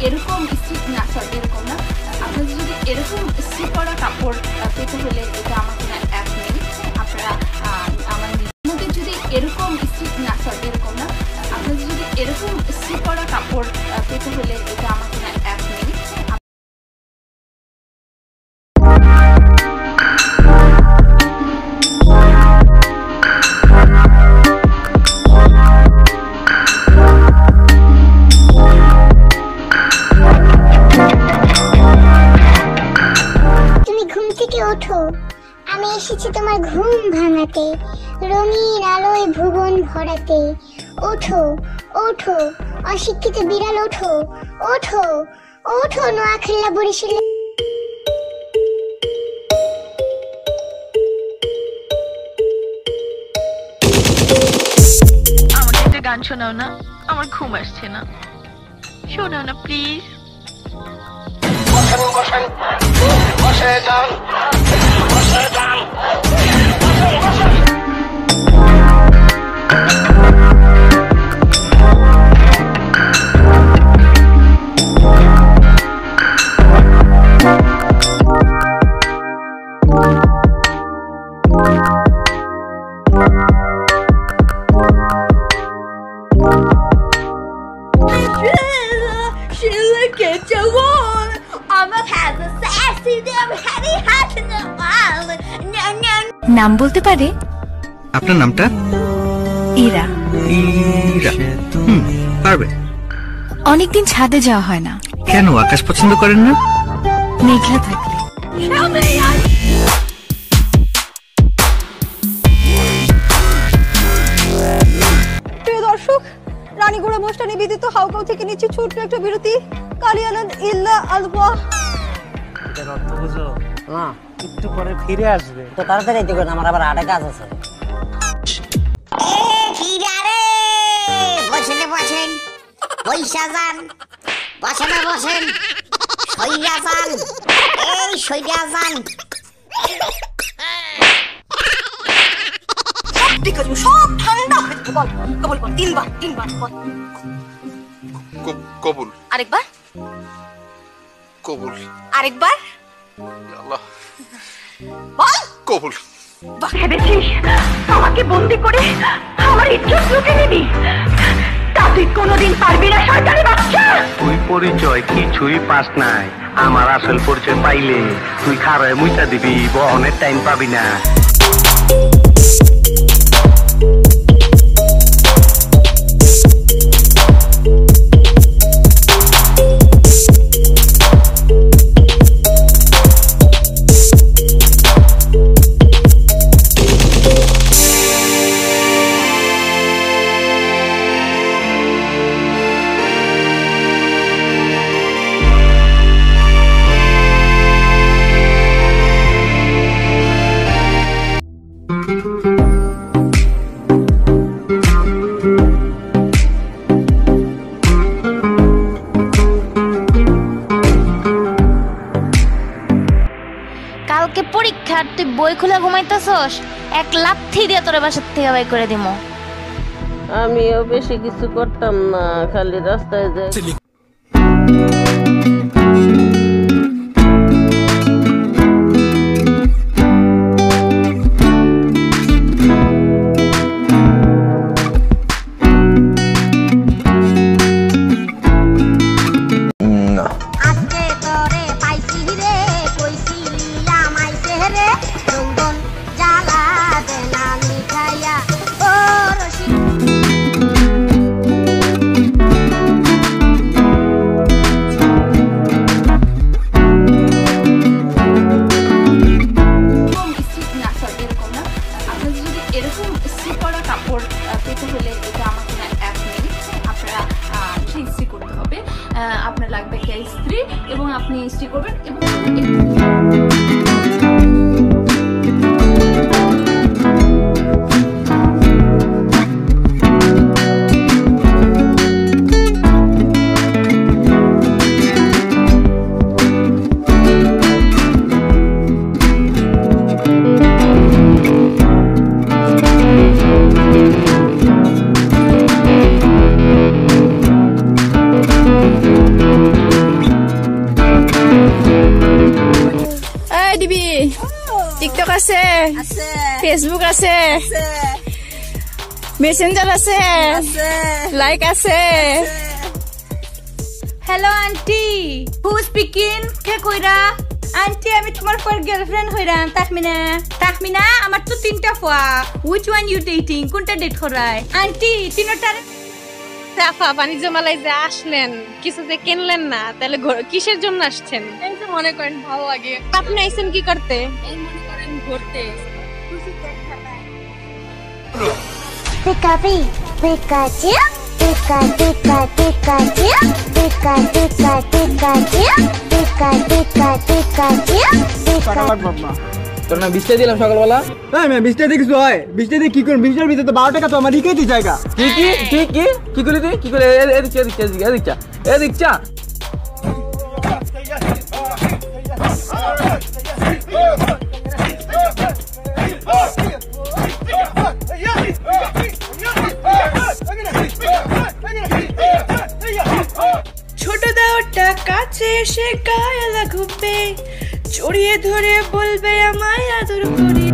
এরকম ইস্ত্রি না সরি এরকম না, আপনাদের যদি এরকম ইস্ত্রি করা কাপড় পেতে হলে এটা আমার কোনো অ্যাপ নেই। আপনারা আমাদের যদি এরকম ইস্ত্রি না সরি এরকম না, আপনাদের যদি এরকম ইস্ত্রি করা কাপড় পেতে হলে এটা আমার কোনো অ্যাপ নেই। ওঠো, আমি এসেছি তোমার ঘুম ভাঙাতে, রঙিন আলোয় ভুবন ভরাতে। ওঠো ওঠো অশিক্ষিত বিড়াল, ওঠো ওঠো ওঠো নোয়াখালী বরিশালে। আমাকে একটা গান শোনাও না, আমার ঘুম আসছে না, শোনাও না প্লিজ। নাম বলতে পারে? আপনার নামটা? ইরা। ইরা, পারবে। অনেকদিন ছাদে যাওয়া হয় না। কেন, আকাশ পছন্দ করেন না? মেঘলা থাকলে। প্রিয় দর্শক, রানীগড়া মোস্টা নিবেদিত হাউকাউ থেকে নিচ্ছি ছোট্ট একটা বিরতি। কালিয়ানান ইল্লা আলওয়া। এটার অর্থ বুঝো? একটু পরে ফিরে আসবে। তো তাড়াতাড়ি দেখুন, আমার আবার আরেক কাজ আছে। বসেন বসেন, পয়সা যান, বসেন বসেন, সইয়া যান, এই সইয়া যান। সব ঠান্ডা হয়ে যাবে। বল কবুল বল, তিনবার বল। কবুল। আরেকবার কবুল। আরেকবার আল্লাহ বল কবুল। ভেবেছিস আমাকে বন্দি করে আমার ইজ্জত লুটে নিবি? তা তুই কোনোদিন পারবি না সরকারি বাচ্চা। তুই পরিচয় কিছুই পাস নাই, আমার আসল পরিচয় পাইলে তুই খারায় মুইতা দিবি, বহনের টাইম পাবি না। কালকে পরীক্ষা, তুই বই খুলে ঘুমাইতেছস? এক লাথি দিয়ে তোর বাসার থেকে বাই করে দিমু। আমিও বেশি কিছু করতাম না, খালি রাস্তায় যাই। এরকম ইস্ত্রি করা কাপড় পেতে হলে এটা আমার কোনো অ্যাপ নেই। আপনারা সেই ইস্ত্রি করতে হবে। আপনার লাগবে একটা ইস্ত্রি এবং আপনি ইস্ত্রি করবেন এবং আছে, ফেসবুক আছে, মেসেঞ্জার আছে, লাইক আছে। Hello aunty, who speaking? কে কইরা? আন্টি আমি তোমার পর গার্লফ্রেন্ড হইরাম তাহমিনা। তাহমিনা আমার তো 3টা ফুয়া। Which one you dating? কোনটা ডেট করায়? আন্টি তিনটার রাফা বাণিজ্য মেলায় যে আসলেন, কিছু যে কিনলেন না, তাহলে কিসের জন্য আসছেন? এই যে মনে করেন ভালো লাগে। আপনি আইছেন কি করতে? এই মনে করেন ঘুরতে। Pika pi Pikachu pika pika Pikachu pika pika Pikachu pika pika Pikachu pika. তোর না 20টা দিলাম সকালবেলা। হ্যাঁ আমি 20টা দিয়ে কিছু হয়? 20টা দিয়ে কি করব? 20টার ভিতরে তো 12 টাকা তো আমার রিকেই দি জায়গা। কি করে তুই কি করে? এদিকটা ছোট দাওটা কাছে এসে গায়ে লাগবে, জড়িয়ে ধরে বলবে আমায় আদর করি।